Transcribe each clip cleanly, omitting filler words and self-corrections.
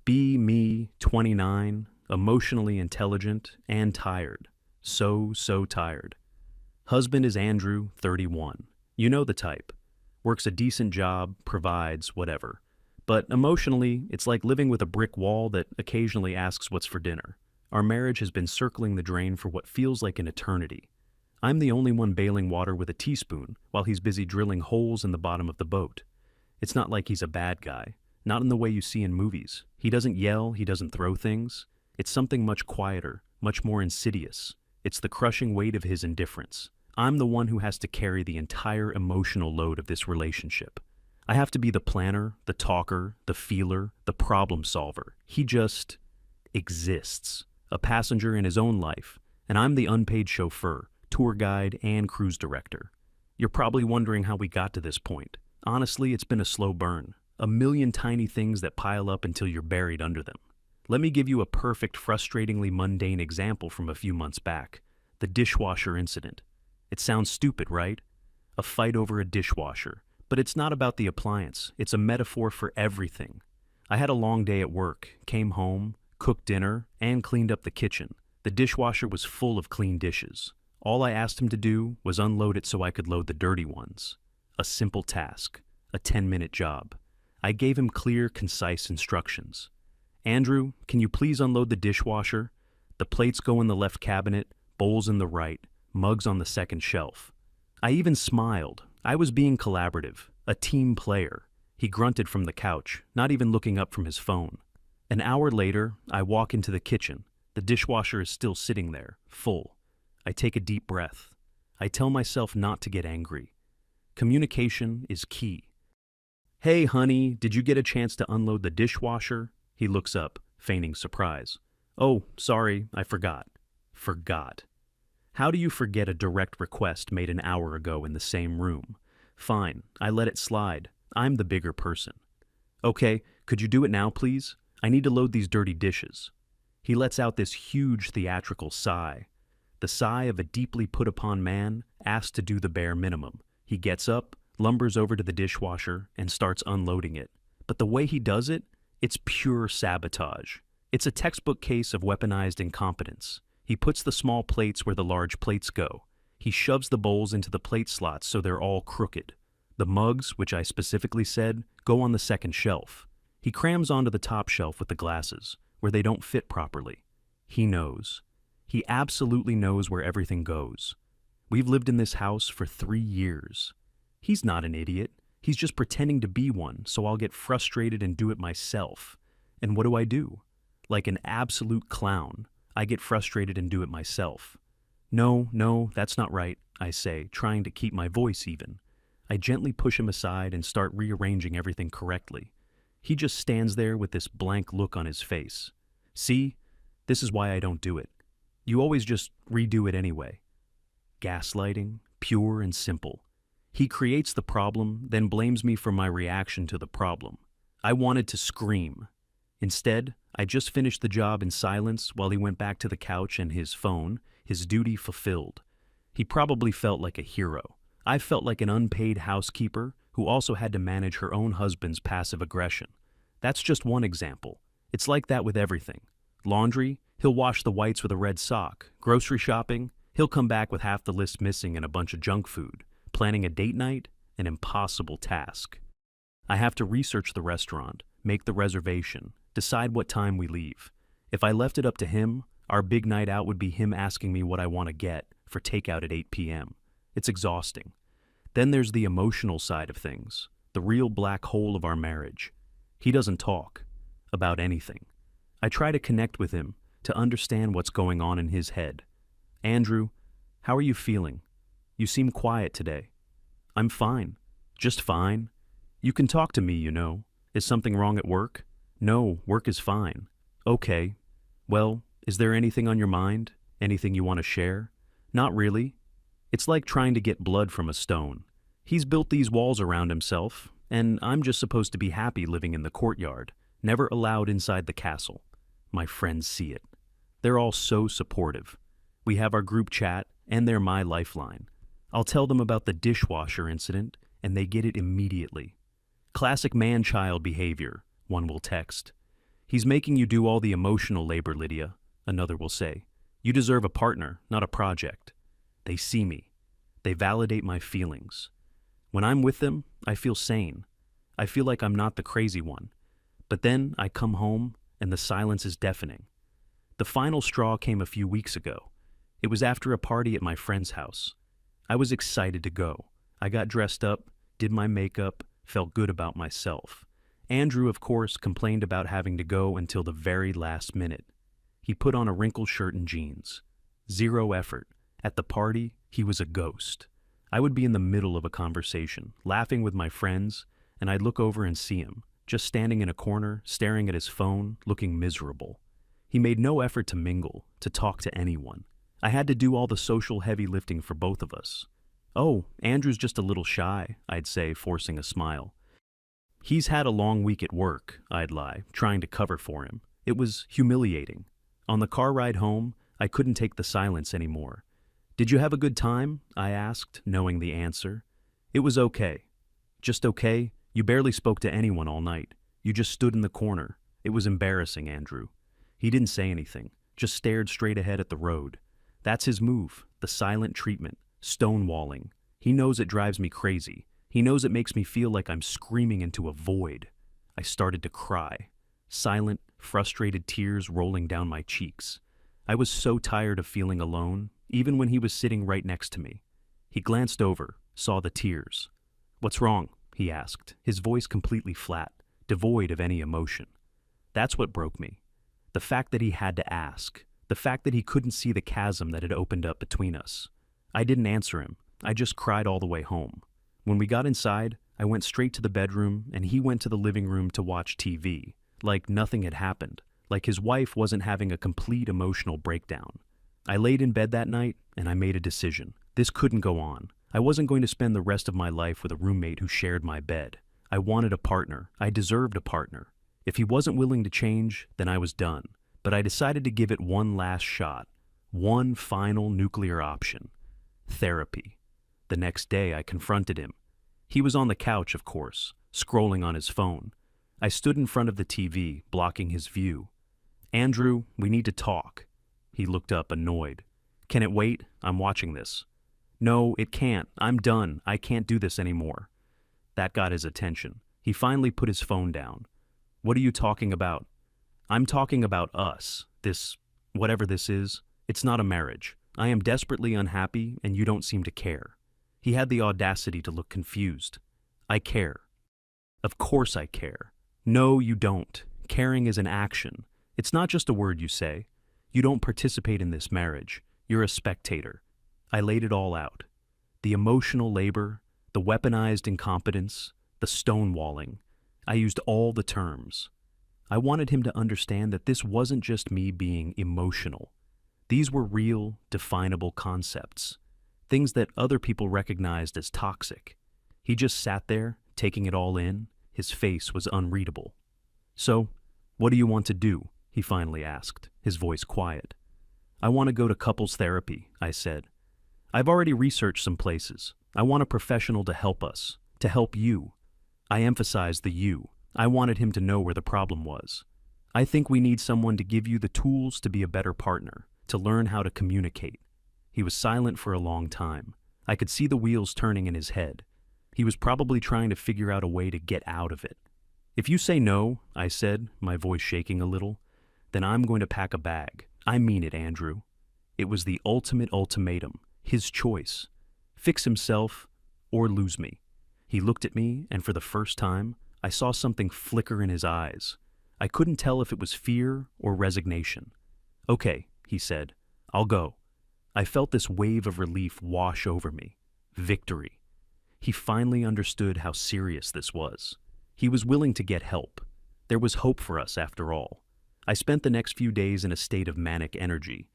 Be me, 29, emotionally intelligent and tired. So tired. Husband is Andrew, 31. You know the type. Works a decent job, provides, whatever. But emotionally, it's like living with a brick wall that occasionally asks what's for dinner. Our marriage has been circling the drain for what feels like an eternity. I'm the only one bailing water with a teaspoon while he's busy drilling holes in the bottom of the boat. It's not like he's a bad guy, not in the way you see in movies. He doesn't yell, he doesn't throw things. It's something much quieter, much more insidious. It's the crushing weight of his indifference. I'm the one who has to carry the entire emotional load of this relationship. I have to be the planner, the talker, the feeler, the problem solver. He just exists, a passenger in his own life, and I'm the unpaid chauffeur, tour guide, and cruise director. You're probably wondering how we got to this point. Honestly, it's been a slow burn. A million tiny things that pile up until you're buried under them. Let me give you a perfect, frustratingly mundane example from a few months back. The dishwasher incident. It sounds stupid, right? A fight over a dishwasher. But it's not about the appliance. It's a metaphor for everything. I had a long day at work, came home, cooked dinner, and cleaned up the kitchen. The dishwasher was full of clean dishes. All I asked him to do was unload it so I could load the dirty ones. A simple task. A 10-minute job. I gave him clear, concise instructions. Andrew, can you please unload the dishwasher? The plates go in the left cabinet, bowls in the right, mugs on the second shelf. I even smiled. I was being collaborative, a team player. He grunted from the couch, not even looking up from his phone. An hour later, I walk into the kitchen. The dishwasher is still sitting there, full. I take a deep breath. I tell myself not to get angry. Communication is key. Hey, honey, did you get a chance to unload the dishwasher? He looks up, feigning surprise. Oh, sorry, I forgot. Forgot. How do you forget a direct request made an hour ago in the same room? Fine, I let it slide. I'm the bigger person. Okay, could you do it now, please? I need to load these dirty dishes. He lets out this huge theatrical sigh. The sigh of a deeply put-upon man asked to do the bare minimum. He gets up, lumbers over to the dishwasher, and starts unloading it. But the way he does it, it's pure sabotage. It's a textbook case of weaponized incompetence. He puts the small plates where the large plates go. He shoves the bowls into the plate slots so they're all crooked. The mugs, which I specifically said, go on the second shelf. He crams onto the top shelf with the glasses, where they don't fit properly. He knows. He absolutely knows where everything goes. We've lived in this house for 3 years. He's not an idiot. He's just pretending to be one, so I'll get frustrated and do it myself. And what do? Like an absolute clown, I get frustrated and do it myself. No, that's not right, I say, trying to keep my voice even. I gently push him aside and start rearranging everything correctly. He just stands there with this blank look on his face. See? This is why I don't do it. You always just redo it anyway. Gaslighting, pure and simple. He creates the problem, then blames me for my reaction to the problem. I wanted to scream. Instead, I just finished the job in silence while he went back to the couch and his phone, his duty fulfilled. He probably felt like a hero. I felt like an unpaid housekeeper who also had to manage her own husband's passive aggression. That's just one example. It's like that with everything. Laundry, he'll wash the whites with a red sock. Grocery shopping, he'll come back with half the list missing and a bunch of junk food. Planning a date night, an impossible task. I have to research the restaurant, make the reservation, decide what time we leave. If I left it up to him, our big night out would be him asking me what I want to get for takeout at 8 p.m. It's exhausting. Then there's the emotional side of things, the real black hole of our marriage. He doesn't talk about anything. I try to connect with him to understand what's going on in his head. Andrew, how are you feeling? You seem quiet today. I'm fine. Just fine. You can talk to me, you know. Is something wrong at work? No, work is fine. Okay. Well, is there anything on your mind? Anything you want to share? Not really. It's like trying to get blood from a stone. He's built these walls around himself, and I'm just supposed to be happy living in the courtyard, never allowed inside the castle. My friends see it. They're all so supportive. We have our group chat, and they're my lifeline. I'll tell them about the dishwasher incident, and they get it immediately. Classic man-child behavior, one will text. He's making you do all the emotional labor, Lydia, another will say. You deserve a partner, not a project. They see me. They validate my feelings. When I'm with them, I feel sane. I feel like I'm not the crazy one. But then I come home, and the silence is deafening. The final straw came a few weeks ago. It was after a party at my friend's house. I was excited to go. I got dressed up, did my makeup, felt good about myself. Andrew, of course, complained about having to go until the very last minute. He put on a wrinkled shirt and jeans. Zero effort. At the party, he was a ghost. I would be in the middle of a conversation, laughing with my friends, and I'd look over and see him, just standing in a corner, staring at his phone, looking miserable. He made no effort to mingle, to talk to anyone. I had to do all the social heavy lifting for both of us. Oh, Andrew's just a little shy, I'd say, forcing a smile. He's had a long week at work, I'd lie, trying to cover for him. It was humiliating. On the car ride home, I couldn't take the silence anymore. Did you have a good time? I asked, knowing the answer. It was okay. Just okay? You barely spoke to anyone all night. You just stood in the corner. It was embarrassing, Andrew. He didn't say anything, just stared straight ahead at the road. That's his move, the silent treatment, stonewalling. He knows it drives me crazy. He knows it makes me feel like I'm screaming into a void. I started to cry. Silent, frustrated tears rolling down my cheeks. I was so tired of feeling alone, even when he was sitting right next to me. He glanced over, saw the tears. "What's wrong?" he asked, his voice completely flat, devoid of any emotion. That's what broke me. The fact that he had to ask. The fact that he couldn't see the chasm that had opened up between us. I didn't answer him. I just cried all the way home. When we got inside, I went straight to the bedroom and he went to the living room to watch TV, like nothing had happened, like his wife wasn't having a complete emotional breakdown. I laid in bed that night and I made a decision. This couldn't go on. I wasn't going to spend the rest of my life with a roommate who shared my bed. I wanted a partner. I deserved a partner. If he wasn't willing to change, then I was done. But I decided to give it one last shot. One final nuclear option. Therapy. The next day, I confronted him. He was on the couch, of course, scrolling on his phone. I stood in front of the TV, blocking his view. "Andrew, we need to talk." He looked up, annoyed. "Can it wait? I'm watching this." "No, it can't. I'm done. I can't do this anymore." That got his attention. He finally put his phone down. "What are you talking about?" "I'm talking about us. This, whatever this is. It's not a marriage. I am desperately unhappy, and you don't seem to care." He had the audacity to look confused. "I care." "Of course I care." "No, you don't. Caring is an action. It's not just a word you say. You don't participate in this marriage. You're a spectator." I laid it all out. The emotional labor, the weaponized incompetence, the stonewalling. I used all the terms. I wanted him to understand that this wasn't just me being emotional. These were real, definable concepts. Things that other people recognized as toxic. He just sat there, taking it all in. His face was unreadable. "So, what do you want to do?" he finally asked, his voice quiet. "I want to go to couples therapy," I said. "I've already researched some places. I want a professional to help us, to help you." I emphasized the you. I wanted him to know where the problem was. "I think we need someone to give you the tools to be a better partner, to learn how to communicate." He was silent for a long time. I could see the wheels turning in his head. He was probably trying to figure out a way to get out of it. "If you say no," I said, my voice shaking a little, "then I'm going to pack a bag. I mean it, Andrew." It was the ultimate ultimatum, his choice. Fix himself or lose me. He looked at me, and for the first time, I saw something flicker in his eyes. I couldn't tell if it was fear or resignation. "Okay," he said, "I'll go." I felt this wave of relief wash over me. Victory. He finally understood how serious this was. He was willing to get help. There was hope for us, after all. I spent the next few days in a state of manic energy.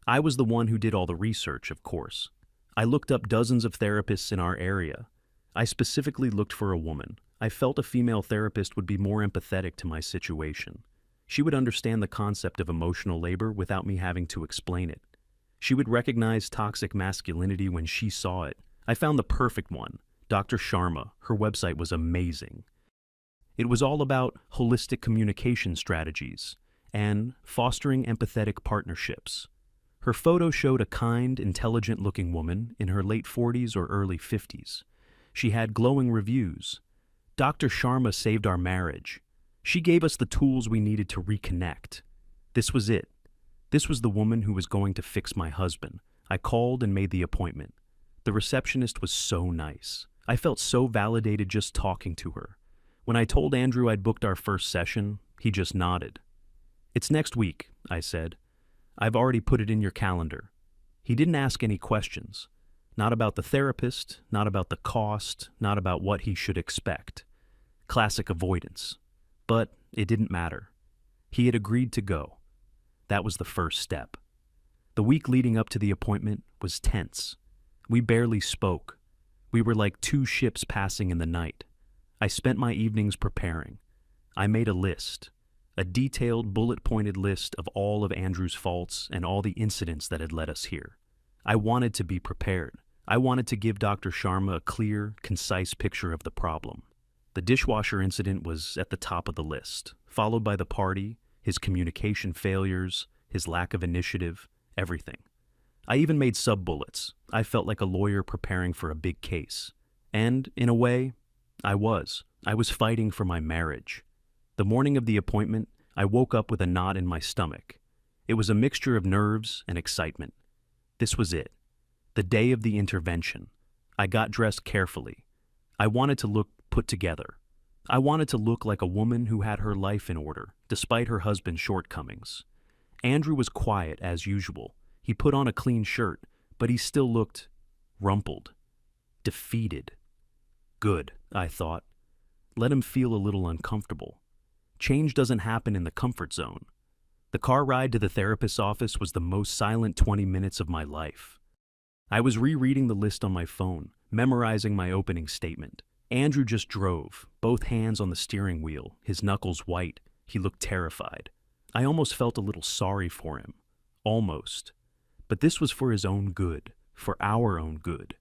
I was the one who did all the research, of course. I looked up dozens of therapists in our area. I specifically looked for a woman. I felt a female therapist would be more empathetic to my situation. She would understand the concept of emotional labor without me having to explain it. She would recognize toxic masculinity when she saw it. I found the perfect one, Dr. Sharma. Her website was amazing. It was all about holistic communication strategies and fostering empathetic partnerships. Her photo showed a kind, intelligent-looking woman in her late 40s or early 50s. She had glowing reviews. Dr. Sharma saved our marriage. She gave us the tools we needed to reconnect. This was it. This was the woman who was going to fix my husband. I called and made the appointment. The receptionist was so nice. I felt so validated just talking to her. When I told Andrew I'd booked our first session, he just nodded. "It's next week," I said. "I've already put it in your calendar." He didn't ask any questions. Not about the therapist, not about the cost, not about what he should expect. Classic avoidance. But it didn't matter. He had agreed to go. That was the first step. The week leading up to the appointment was tense. We barely spoke. We were like two ships passing in the night. I spent my evenings preparing. I made a list, a detailed, bullet-pointed list of all of Andrew's faults and all the incidents that had led us here. I wanted to be prepared. I wanted to give Dr. Sharma a clear, concise picture of the problem. The dishwasher incident was at the top of the list, followed by the party, his communication failures, his lack of initiative, everything. I even made sub-bullets. I felt like a lawyer preparing for a big case. And, in a way, I was. I was fighting for my marriage. The morning of the appointment, I woke up with a knot in my stomach. It was a mixture of nerves and excitement. This was it. The day of the intervention. I got dressed carefully. I wanted to look put together. I wanted to look like a woman who had her life in order, despite her husband's shortcomings. Andrew was quiet as usual. He put on a clean shirt, but he still looked rumpled, defeated. Good, I thought. Let him feel a little uncomfortable. Change doesn't happen in the comfort zone. The car ride to the therapist's office was the most silent 20 minutes of my life. I was rereading the list on my phone, memorizing my opening statement. Andrew just drove, both hands on the steering wheel, his knuckles white. He looked terrified. I almost felt a little sorry for him. Almost. But this was for his own good, for our own good.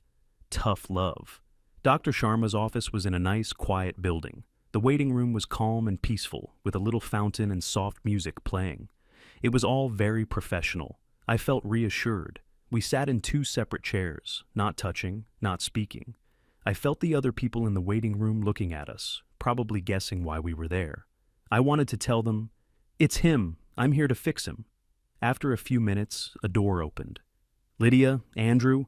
Tough love. Dr. Sharma's office was in a nice, quiet building. The waiting room was calm and peaceful, with a little fountain and soft music playing. It was all very professional. I felt reassured. We sat in two separate chairs, not touching, not speaking. I felt the other people in the waiting room looking at us, probably guessing why we were there. I wanted to tell them, "It's him. I'm here to fix him." After a few minutes, a door opened. "Lydia, Andrew,"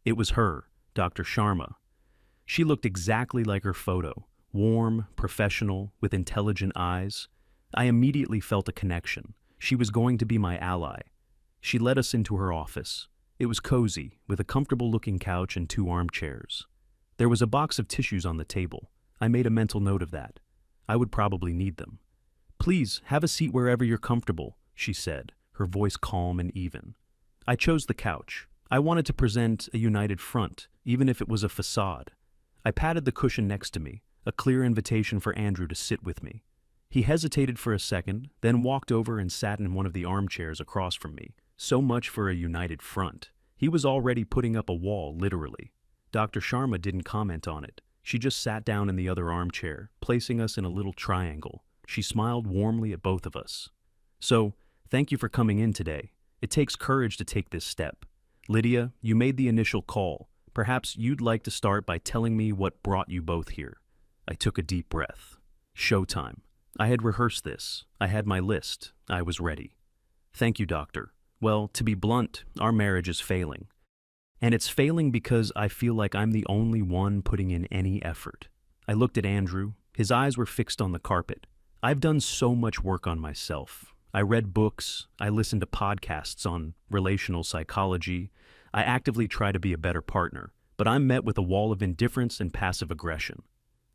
it was her, Dr. Sharma. She looked exactly like her photo, warm, professional, with intelligent eyes. I immediately felt a connection. She was going to be my ally. She led us into her office. It was cozy, with a comfortable-looking couch and two armchairs. There was a box of tissues on the table. I made a mental note of that. I would probably need them. "Please, have a seat wherever you're comfortable," she said, her voice calm and even. I chose the couch. I wanted to present a united front, even if it was a facade. I patted the cushion next to me, a clear invitation for Andrew to sit with me. He hesitated for a second, then walked over and sat in one of the armchairs across from me. So much for a united front. He was already putting up a wall, literally. Dr. Sharma didn't comment on it. She just sat down in the other armchair, placing us in a little triangle. She smiled warmly at both of us. "So, thank you for coming in today. It takes courage to take this step. Lydia, you made the initial call. Perhaps you'd like to start by telling me what brought you both here." I took a deep breath. Showtime. I had rehearsed this. I had my list. I was ready. "Thank you, doctor. Well, to be blunt, our marriage is failing. And it's failing because I feel like I'm the only one putting in any effort." I looked at Andrew. His eyes were fixed on the carpet. "I've done so much work on myself. I read books. I listened to podcasts on relational psychology. I actively try to be a better partner, but I'm met with a wall of indifference and passive aggression."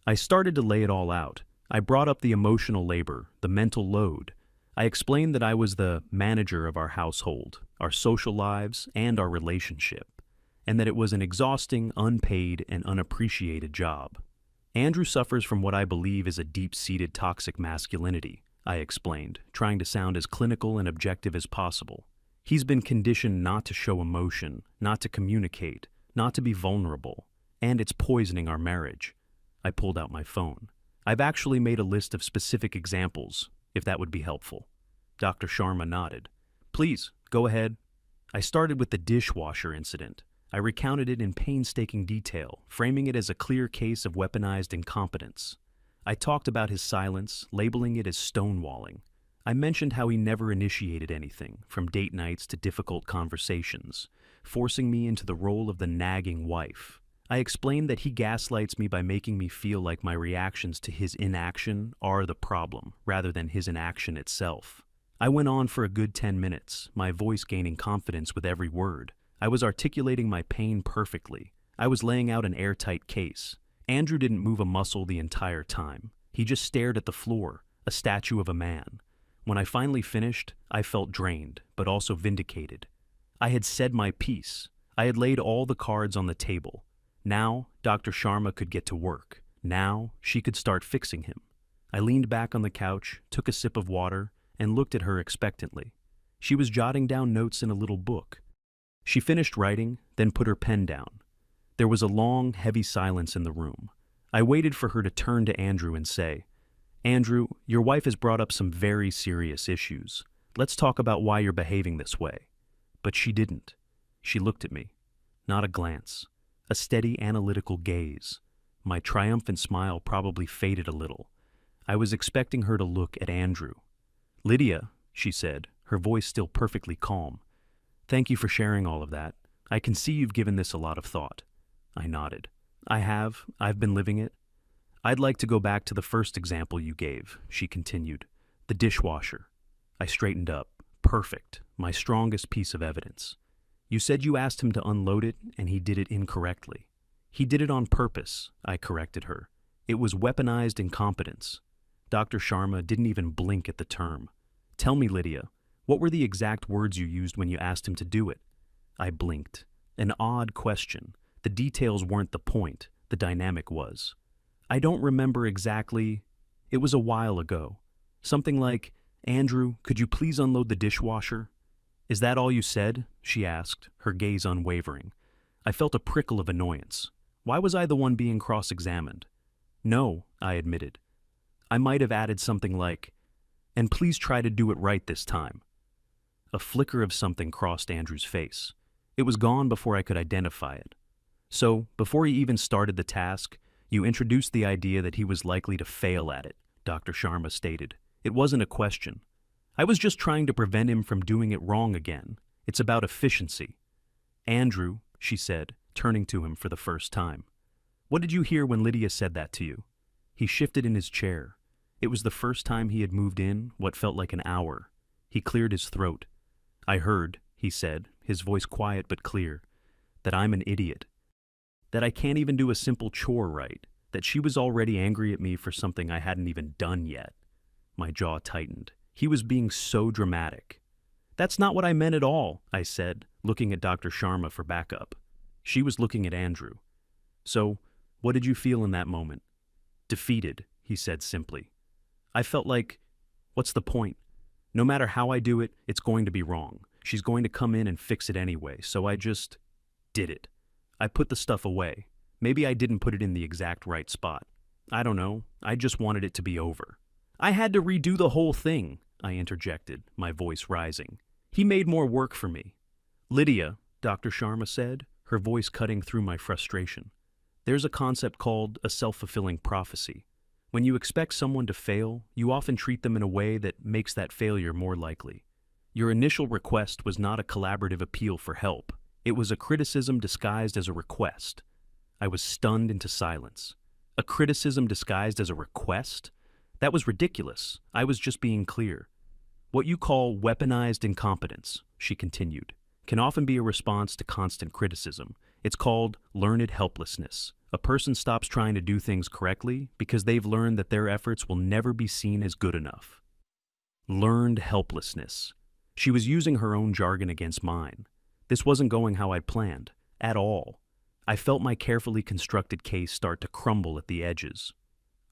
I started to lay it all out. I brought up the emotional labor, the mental load. I explained that I was the manager of our household, our social lives, and our relationship, and that it was an exhausting, unpaid, and unappreciated job. "Andrew suffers from what I believe is a deep-seated toxic masculinity," I explained, trying to sound as clinical and objective as possible. "He's been conditioned not to show emotion, not to communicate, not to be vulnerable, and it's poisoning our marriage." I pulled out my phone. I've actually made a list of specific examples, if that would be helpful. Dr. Sharma nodded. Please, go ahead. I started with the dishwasher incident. I recounted it in painstaking detail, framing it as a clear case of weaponized incompetence. I talked about his silence, labeling it as stonewalling. I mentioned how he never initiated anything, from date nights to difficult conversations, forcing me into the role of the nagging wife. I explained that he gaslights me by making me feel like my reactions to his inaction are the problem, rather than his inaction itself. I went on for a good 10 minutes, my voice gaining confidence with every word. I was articulating my pain perfectly. I was laying out an airtight case. Andrew didn't move a muscle the entire time. He just stared at the floor, a statue of a man. When I finally finished, I felt drained, but also vindicated. I had said my piece. I had laid all the cards on the table. Now, Dr. Sharma could get to work. Now, she could start fixing him. I leaned back on the couch, took a sip of water, and looked at her expectantly. She was jotting down notes in a little book. She finished writing, then put her pen down. There was a long, heavy silence in the room. I waited for her to turn to Andrew and say, Andrew, your wife has brought up some very serious issues. Let's talk about why you're behaving this way. But she didn't. She looked at me. Not a glance. A steady, analytical gaze. My triumphant smile probably faded a little. I was expecting her to look at Andrew. Lydia, she said, her voice still perfectly calm. Thank you for sharing all of that. I can see you've given this a lot of thought. I nodded. I have. I've been living it. I'd like to go back to the first example you gave, she continued. The dishwasher. I straightened up. Perfect. My strongest piece of evidence. You said you asked him to unload it, and he did it incorrectly. He did it on purpose, I corrected her. It was weaponized incompetence. Dr. Sharma didn't even blink at the term. Tell me, Lydia, what were the exact words you used when you asked him to do it? I blinked. An odd question. The details weren't the point. The dynamic was. I don't remember exactly. It was a while ago. Something like, Andrew, could you please unload the dishwasher? Is that all you said? She asked, her gaze unwavering. I felt a prickle of annoyance. Why was I the one being cross-examined? No, I admitted. I might have added something like, and please try to do it right this time. A flicker of something crossed Andrew's face. It was gone before I could identify it. So, before he even started the task, you introduced the idea that he was likely to fail at it, Dr. Sharma stated. It wasn't a question. I was just trying to prevent him from doing it wrong again. It's about efficiency. Andrew, she said, turning to him for the first time. What did you hear when Lydia said that to you? He shifted in his chair. It was the first time he had moved in what felt like an hour. He cleared his throat. I heard, he said, his voice quiet but clear, that I'm an idiot. That I can't even do a simple chore right. That she was already angry at me for something I hadn't even done yet. My jaw tightened. He was being so dramatic. That's not what I meant at all, I said, looking at Dr. Sharma for backup. She was looking at Andrew. So, what did you feel in that moment? Defeated, he said simply. I felt like, what's the point? No matter how I do it, it's going to be wrong. She's going to come in and fix it anyway, so I just did it. I put the stuff away. Maybe I didn't put it in the exact right spot. I don't know. I just wanted it to be over. I had to redo the whole thing, I interjected, my voice rising. He made more work for me. Lydia, Dr. Sharma said, her voice cutting through my frustration. There's a concept called a self-fulfilling prophecy. When you expect someone to fail, you often treat them in a way that makes that failure more likely. Your initial request was not a collaborative appeal for help. It was a criticism disguised as a request. I was stunned into silence. A criticism disguised as a request? That was ridiculous. I was just being clear. What you call weaponized incompetence, she continued, can often be a response to constant criticism. It's called learned helplessness. A person stops trying to do things correctly because they've learned that their efforts will never be seen as good enough. Learned helplessness. She was using her own jargon against mine. This wasn't going how I'd planned, at all. I felt my carefully constructed case start to crumble at the edges.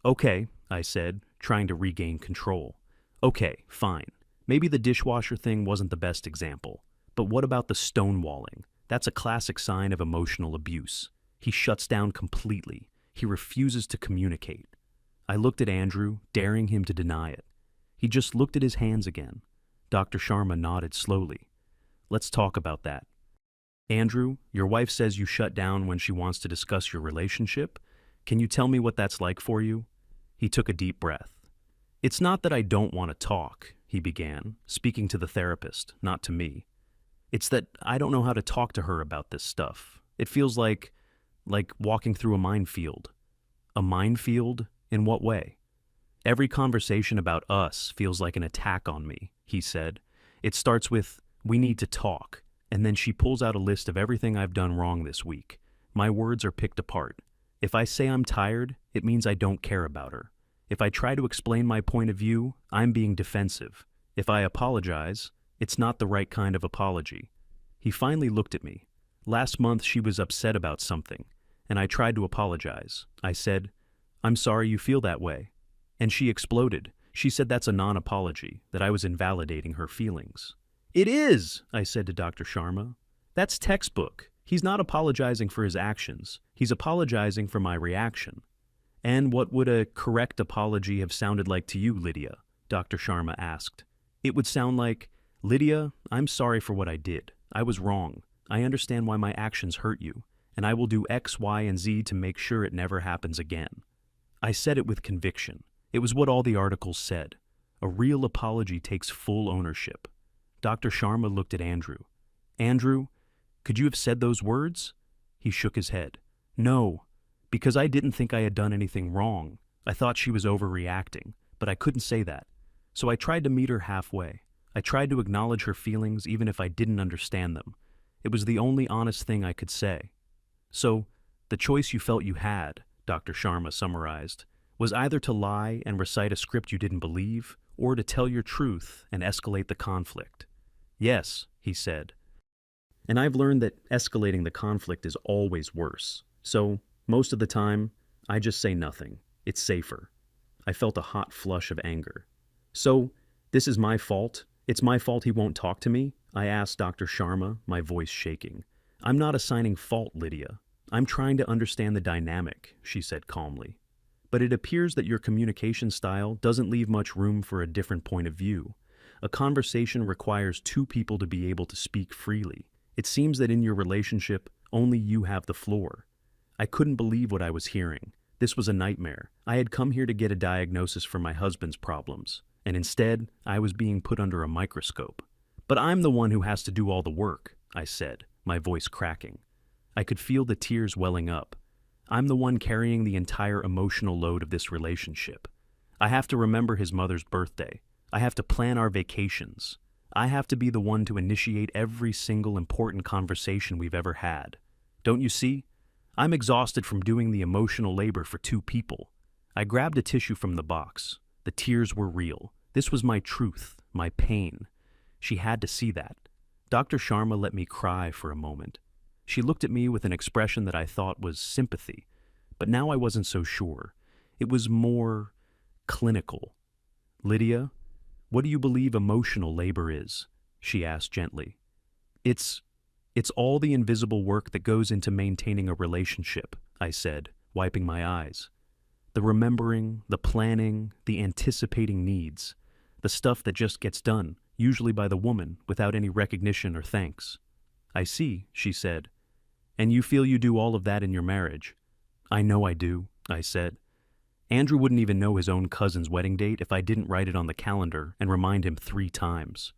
Okay, I said, trying to regain control. Okay, fine. Maybe the dishwasher thing wasn't the best example. But what about the stonewalling? That's a classic sign of emotional abuse. He shuts down completely. He refuses to communicate. I looked at Andrew, daring him to deny it. He just looked at his hands again. Dr. Sharma nodded slowly. Let's talk about that. Andrew, your wife says you shut down when she wants to discuss your relationship. Can you tell me what that's like for you? He took a deep breath. It's not that I don't want to talk, he began, speaking to the therapist, not to me. It's that I don't know how to talk to her about this stuff. It feels like walking through a minefield. A minefield? In what way? Every conversation about us feels like an attack on me, he said. It starts with, we need to talk, and then she pulls out a list of everything I've done wrong this week. My words are picked apart. If I say I'm tired, it means I don't care about her. If I try to explain my point of view, I'm being defensive. If I apologize, it's not the right kind of apology. He finally looked at me. Last month she was upset about something, and I tried to apologize. I said, I'm sorry you feel that way. And she exploded. She said that's a non-apology, that I was invalidating her feelings. It is, I said to Dr. Sharma. That's textbook. He's not apologizing for his actions. He's apologizing for my reaction. And what would a correct apology have sounded like to you, Lydia? Dr. Sharma asked. It would sound like, Lydia, I'm sorry for what I did. I was wrong. I understand why my actions hurt you, and I will do X, Y, and Z to make sure it never happens again. I said it with conviction. It was what all the articles said. A real apology takes full ownership. Dr. Sharma looked at Andrew. Andrew, could you have said those words? He shook his head. No, because I didn't think I had done anything wrong. I thought she was overreacting, but I couldn't say that. So I tried to meet her halfway. I tried to acknowledge her feelings even if I didn't understand them. It was the only honest thing I could say. So, the choice you felt you had, Dr. Sharma summarized, was either to lie and recite a script you didn't believe, or to tell your truth and escalate the conflict. Yes, he said. And I've learned that escalating the conflict is always worse. So, most of the time, I just say nothing. It's safer. I felt a hot flush of anger. So, this is my fault? It's my fault he won't talk to me? I asked Dr. Sharma, my voice shaking. I'm not assigning fault, Lydia. I'm trying to understand the dynamic, she said calmly. But it appears that your communication style doesn't leave much room for a different point of view. A conversation requires two people to be able to speak freely. It seems that in your relationship, only you have the floor. I couldn't believe what I was hearing. This was a nightmare. I had come here to get a diagnosis for my husband's problems, and instead, I was being put under a microscope. But I'm the one who has to do all the work, I said, my voice cracking. I could feel the tears welling up. I'm the one carrying the entire emotional load of this relationship. I have to remember his mother's birthday. I have to plan our vacations. I have to be the one to initiate every single important conversation we've ever had. Don't you see? I'm exhausted from doing the emotional labor for two people. I grabbed a tissue from the box. The tears were real. This was my truth, my pain. She had to see that. Dr. Sharma let me cry for a moment. She looked at me with an expression that I thought was sympathy, but now I wasn't so sure. It was more clinical. Lydia, what do you believe emotional labor is? She asked gently. It's all the invisible work that goes into maintaining a relationship, I said, wiping my eyes. The remembering, the planning, the anticipating needs, the stuff that just gets done, usually by the woman, without any recognition or thanks. I see, she said. And you feel you do all of that in your marriage? I know I do, I said. Andrew wouldn't even know his own cousin's wedding date if I didn't write it on the calendar and remind him 3 times.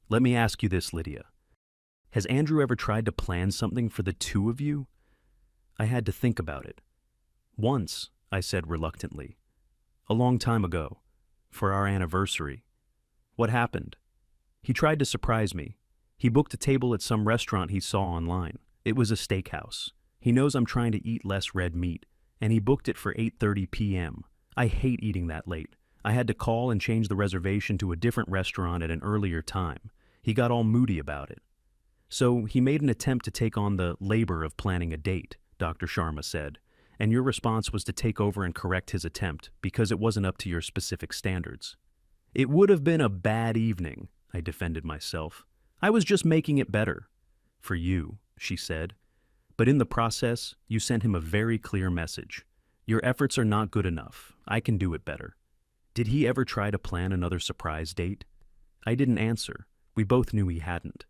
Let me ask you this, Lydia. Has Andrew ever tried to plan something for the two of you? I had to think about it. Once, I said reluctantly. A long time ago. For our anniversary. What happened? He tried to surprise me. He booked a table at some restaurant he saw online. It was a steakhouse. He knows I'm trying to eat less red meat, and he booked it for 8:30 p.m. I hate eating that late. I had to call and change the reservation to a different restaurant at an earlier time. He got all moody about it. So he made an attempt to take on the labor of planning a date, Dr. Sharma said, and your response was to take over and correct his attempt because it wasn't up to your specific standards. It would have been a bad evening, I defended myself. I was just making it better. For you, she said. But in the process, you sent him a very clear message. Your efforts are not good enough. I can do it better. Did he ever try to plan another surprise date? I didn't answer. We both knew he hadn't.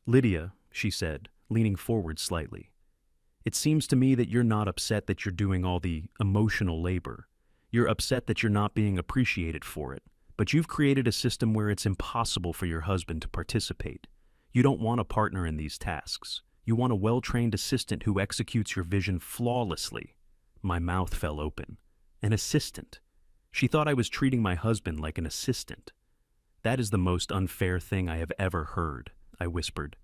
Lydia, she said, leaning forward slightly. It seems to me that you're not upset that you're doing all the emotional labor. You're upset that you're not being appreciated for it. But you've created a system where it's impossible for your husband to participate. You don't want a partner in these tasks. You want a well-trained assistant who executes your vision flawlessly. My mouth fell open. An assistant. She thought I was treating my husband like an assistant. That is the most unfair thing I have ever heard, I whispered.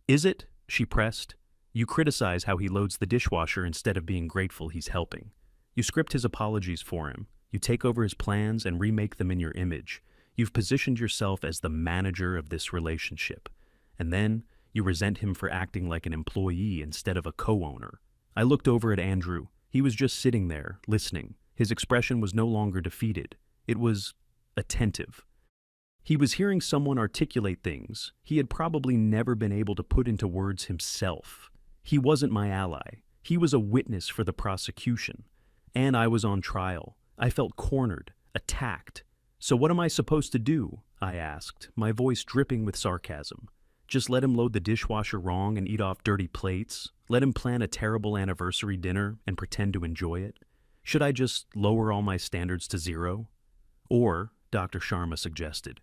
Is it? She pressed. You criticize how he loads the dishwasher instead of being grateful he's helping. You script his apologies for him. You take over his plans and remake them in your image. You've positioned yourself as the manager of this relationship. And then you resent him for acting like an employee instead of a co-owner. I looked over at Andrew. He was just sitting there, listening. His expression was no longer defeated. It was attentive. He was hearing someone articulate things he had probably never been able to put into words himself. He wasn't my ally. He was a witness for the prosecution. And I was on trial. I felt cornered, attacked. So what am I supposed to do? I asked, my voice dripping with sarcasm. Just let him load the dishwasher wrong and eat off dirty plates? Let him plan a terrible anniversary dinner and pretend to enjoy it? Should I just lower all my standards to zero? Or, Dr. Sharma suggested,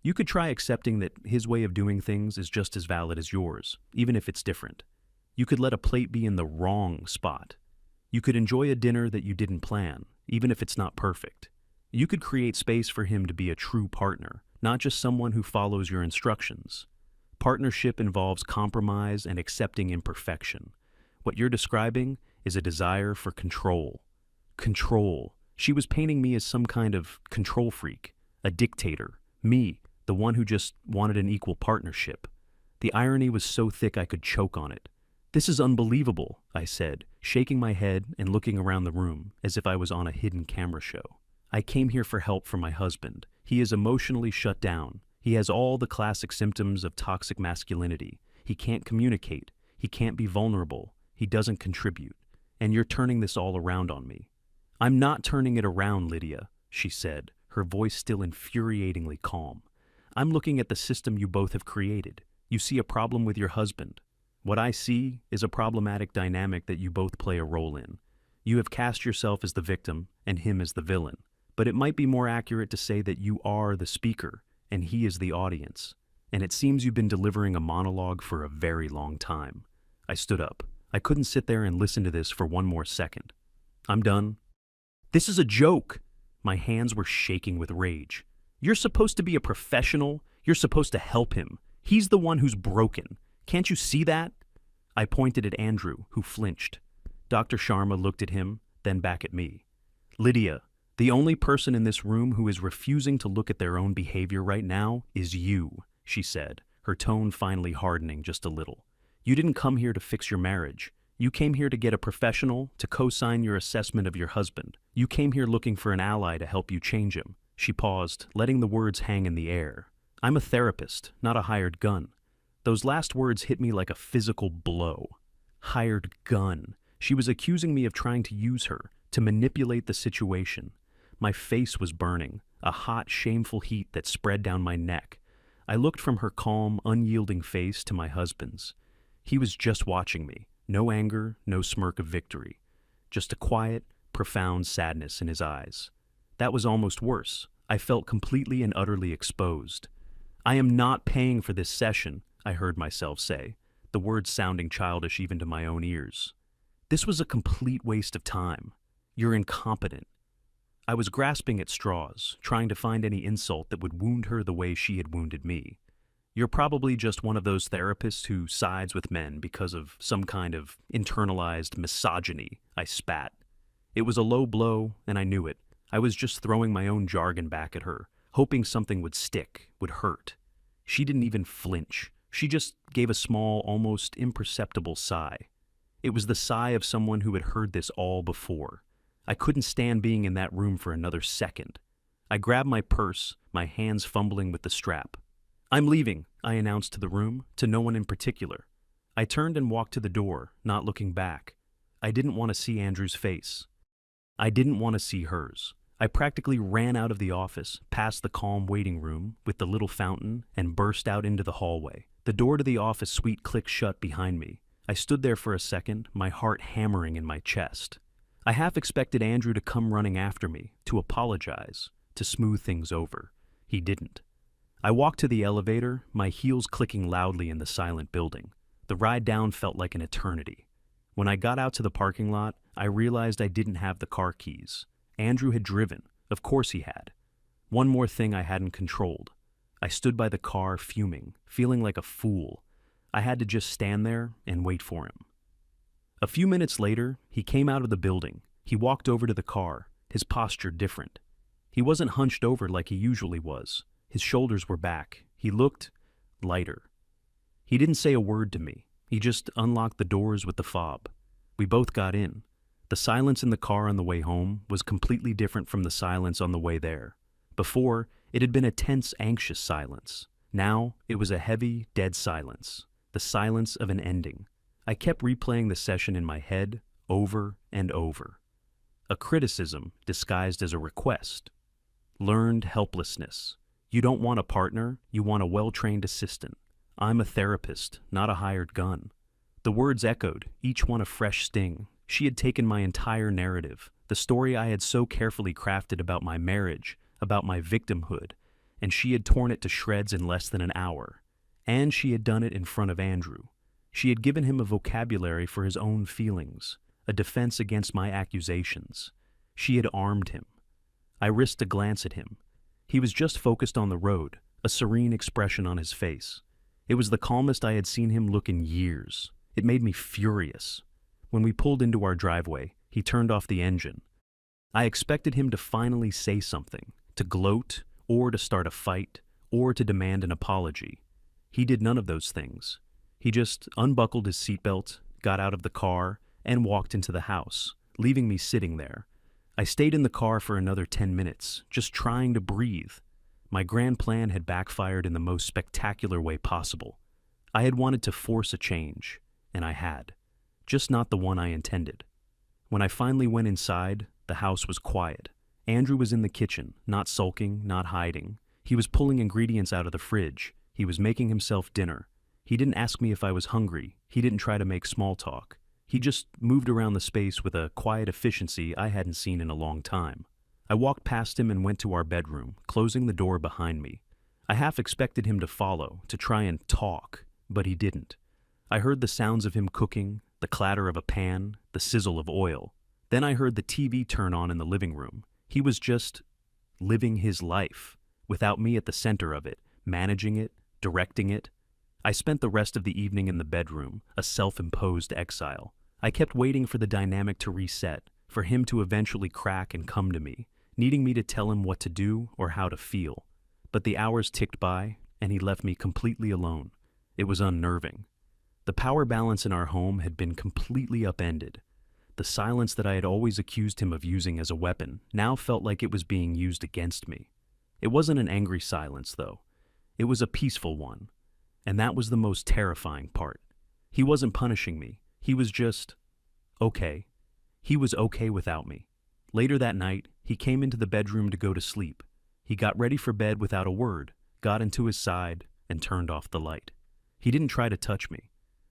you could try accepting that his way of doing things is just as valid as yours, even if it's different. You could let a plate be in the wrong spot. You could enjoy a dinner that you didn't plan, even if it's not perfect. You could create space for him to be a true partner, not just someone who follows your instructions. Partnership involves compromise and accepting imperfection. What you're describing is a desire for control. Control. She was painting me as some kind of control freak, a dictator. Me, the one who just wanted an equal partnership. The irony was so thick I could choke on it. This is unbelievable, I said, shaking my head and looking around the room as if I was on a hidden camera show. I came here for help from my husband. He is emotionally shut down. He has all the classic symptoms of toxic masculinity. He can't communicate. He can't be vulnerable. He doesn't contribute. And you're turning this all around on me. I'm not turning it around, Lydia, she said, her voice still infuriatingly calm. I'm looking at the system you both have created. You see a problem with your husband. What I see is a problematic dynamic that you both play a role in. You have cast yourself as the victim and him as the villain. But it might be more accurate to say that you are the speaker and he is the audience. And it seems you've been delivering a monologue for a very long time. I stood up. I couldn't sit there and listen to this for one more second. I'm done. This is a joke. My hands were shaking with rage. You're supposed to be a professional. You're supposed to help him. He's the one who's broken. Can't you see that? I pointed at Andrew, who flinched. Dr. Sharma looked at him, then back at me. Lydia, the only person in this room who is refusing to look at their own behavior right now is you, she said, her tone finally hardening just a little. You didn't come here to fix your marriage. You came here to get a professional to co-sign your assessment of your husband. You came here looking for an ally to help you change him. She paused, letting the words hang in the air. I'm a therapist, not a hired gun. Those last words hit me like a physical blow. Hired gun. She was accusing me of trying to use her, to manipulate the situation. My face was burning, a hot, shameful heat that spread down my neck. I looked from her calm, unyielding face to my husband's. He was just watching me. No anger, no smirk of victory. Just a quiet, profound sadness in his eyes. That was almost worse. I felt completely and utterly exposed. I am not paying for this session, I heard myself say, the words sounding childish even to my own ears. This was a complete waste of time. You're incompetent. I was grasping at straws, trying to find any insult that would wound her the way she had wounded me. You're probably just one of those therapists who sides with men because of some kind of internalized misogyny, I spat. It was a low blow, and I knew it. I was just throwing my own jargon back at her, hoping something would stick, would hurt. She didn't even flinch. She just gave a small, almost imperceptible sigh. It was the sigh of someone who had heard this all before. I couldn't stand being in that room for another second. I grabbed my purse, my hands fumbling with the strap. I'm leaving, I announced to the room, to no one in particular. I turned and walked to the door, not looking back. I didn't want to see Andrew's face. I didn't want to see hers. I practically ran out of the office, past the calm waiting room with the little fountain, and burst out into the hallway. The door to the office suite clicked shut behind me. I stood there for a second, my heart hammering in my chest. I half expected Andrew to come running after me, to apologize, to smooth things over. He didn't. I walked to the elevator, my heels clicking loudly in the silent building. The ride down felt like an eternity. When I got out to the parking lot, I realized I didn't have the car keys. Andrew had driven. Of course he had. One more thing I hadn't controlled. I stood by the car, fuming, feeling like a fool. I had to just stand there and wait for him. A few minutes later, he came out of the building. He walked over to the car, his posture different. He wasn't hunched over like he usually was. His shoulders were back. He looked lighter. He didn't say a word to me. He just unlocked the doors with the fob. We both got in. The silence in the car on the way home was completely different from the silence on the way there. Before, it had been a tense, anxious silence. Now, it was a heavy, dead silence. The silence of an ending. I kept replaying the session in my head, over and over. A criticism disguised as a request. Learned helplessness. You don't want a partner, you want a well-trained assistant. I'm a therapist, not a hired gun. The words echoed, each one a fresh sting. She had taken my entire narrative, the story I had so carefully crafted about my marriage, about my victimhood, and she had torn it to shreds in less than an hour. And she had done it in front of Andrew. She had given him a vocabulary for his own feelings, a defense against my accusations. She had armed him. I risked a glance at him. He was just focused on the road, a serene expression on his face. It was the calmest I had seen him look in years. It made me furious. When we pulled into our driveway, he turned off the engine. I expected him to finally say something, to gloat, or to start a fight, or to demand an apology. He did none of those things. He just unbuckled his seatbelt, got out of the car, and walked into the house, leaving me sitting there. I stayed in the car for another 10 minutes, just trying to breathe. My grand plan had backfired in the most spectacular way possible. I had wanted to force a change, and I had. Just not the one I intended. When I finally went inside, the house was quiet. Andrew was in the kitchen, not sulking, not hiding. He was pulling ingredients out of the fridge. He was making himself dinner. He didn't ask me if I was hungry. He didn't try to make small talk. He just moved around the space with a quiet efficiency I hadn't seen in a long time. I walked past him and went to our bedroom, closing the door behind me. I half expected him to follow, to try and talk, but he didn't. I heard the sounds of him cooking, the clatter of a pan, the sizzle of oil. Then I heard the TV turn on in the living room. He was just living his life, without me at the center of it, managing it, directing it. I spent the rest of the evening in the bedroom, a self-imposed exile. I kept waiting for the dynamic to reset, for him to eventually crack and come to me, needing me to tell him what to do or how to feel. But the hours ticked by, and he left me completely alone. It was unnerving. The power balance in our home had been completely upended. The silence that I had always accused him of using as a weapon now felt like it was being used against me. It wasn't an angry silence, though. It was a peaceful one. And that was the most terrifying part. He wasn't punishing me. He was just okay. He was okay without me. Later that night, he came into the bedroom to go to sleep. He got ready for bed without a word, got into his side, and turned off the light. He didn't try to touch me.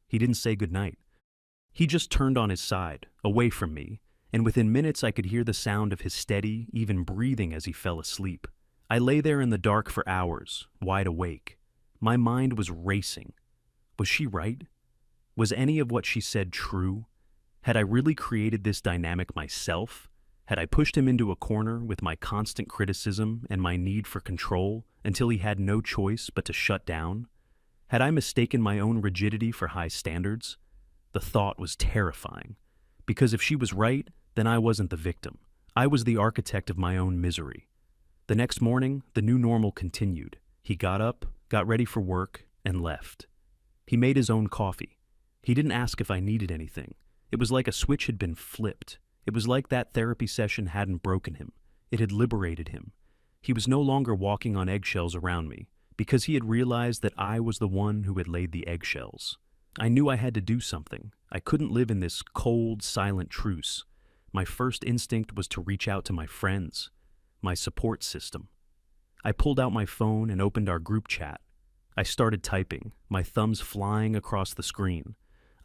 He didn't say goodnight. He just turned on his side, away from me, and within minutes I could hear the sound of his steady, even breathing as he fell asleep. I lay there in the dark for hours, wide awake. My mind was racing. Was she right? Was any of what she said true? Had I really created this dynamic myself? Had I pushed him into a corner with my constant criticism and my need for control until he had no choice but to shut down? Had I mistaken my own rigidity for high standards? The thought was terrifying, because if she was right, then I wasn't the victim. I was the architect of my own misery. The next morning, the new normal continued. He got up, got ready for work, and left. He made his own coffee. He didn't ask if I needed anything. It was like a switch had been flipped. It was like that therapy session hadn't broken him. It had liberated him. He was no longer walking on eggshells around me, because he had realized that I was the one who had laid the eggshells. I knew I had to do something. I couldn't live in this cold, silent truce. My first instinct was to reach out to my friends, my support system. I pulled out my phone and opened our group chat. I started typing, my thumbs flying across the screen.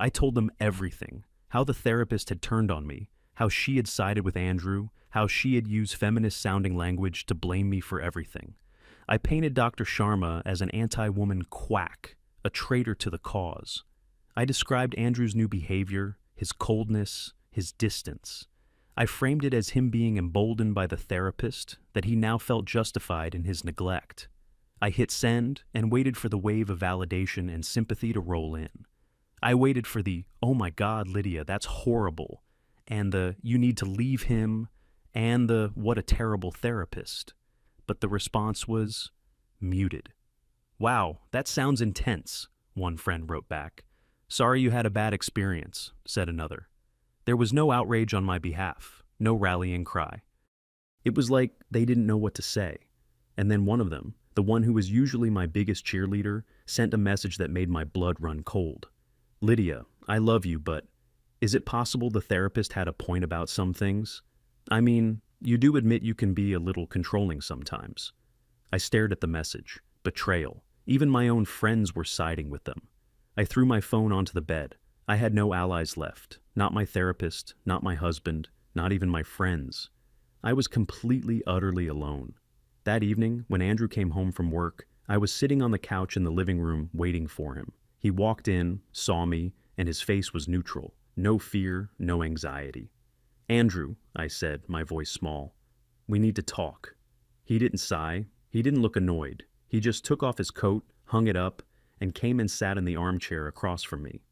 I told them everything, how the therapist had turned on me, how she had sided with Andrew, how she had used feminist-sounding language to blame me for everything. I painted Dr. Sharma as an anti-woman quack, a traitor to the cause. I described Andrew's new behavior, his coldness, his distance. I framed it as him being emboldened by the therapist, that he now felt justified in his neglect. I hit send and waited for the wave of validation and sympathy to roll in. I waited for the, "Oh my God, Lydia, that's horrible," and the, "You need to leave him," and the, "What a terrible therapist." But the response was muted. "Wow, that sounds intense," one friend wrote back. "Sorry you had a bad experience," said another. There was no outrage on my behalf, no rallying cry. It was like they didn't know what to say. And then one of them, the one who was usually my biggest cheerleader, sent a message that made my blood run cold. "Lydia, I love you, but is it possible the therapist had a point about some things? I mean, you do admit you can be a little controlling sometimes." I stared at the message. Betrayal. Even my own friends were siding with them. I threw my phone onto the bed. I had no allies left. Not my therapist, not my husband, not even my friends. I was completely, utterly alone. That evening, when Andrew came home from work, I was sitting on the couch in the living room waiting for him. He walked in, saw me, and his face was neutral. No fear, no anxiety. "Andrew," I said, my voice small, "we need to talk." He didn't sigh. He didn't look annoyed. He just took off his coat, hung it up, and came and sat in the armchair across from me.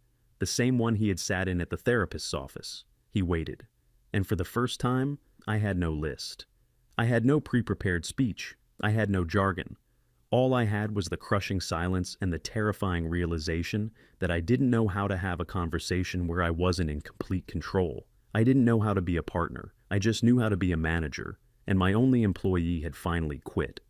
The same one he had sat in at the therapist's office. He waited. And for the first time, I had no list. I had no pre-prepared speech. I had no jargon. All I had was the crushing silence and the terrifying realization that I didn't know how to have a conversation where I wasn't in complete control. I didn't know how to be a partner. I just knew how to be a manager, and my only employee had finally quit.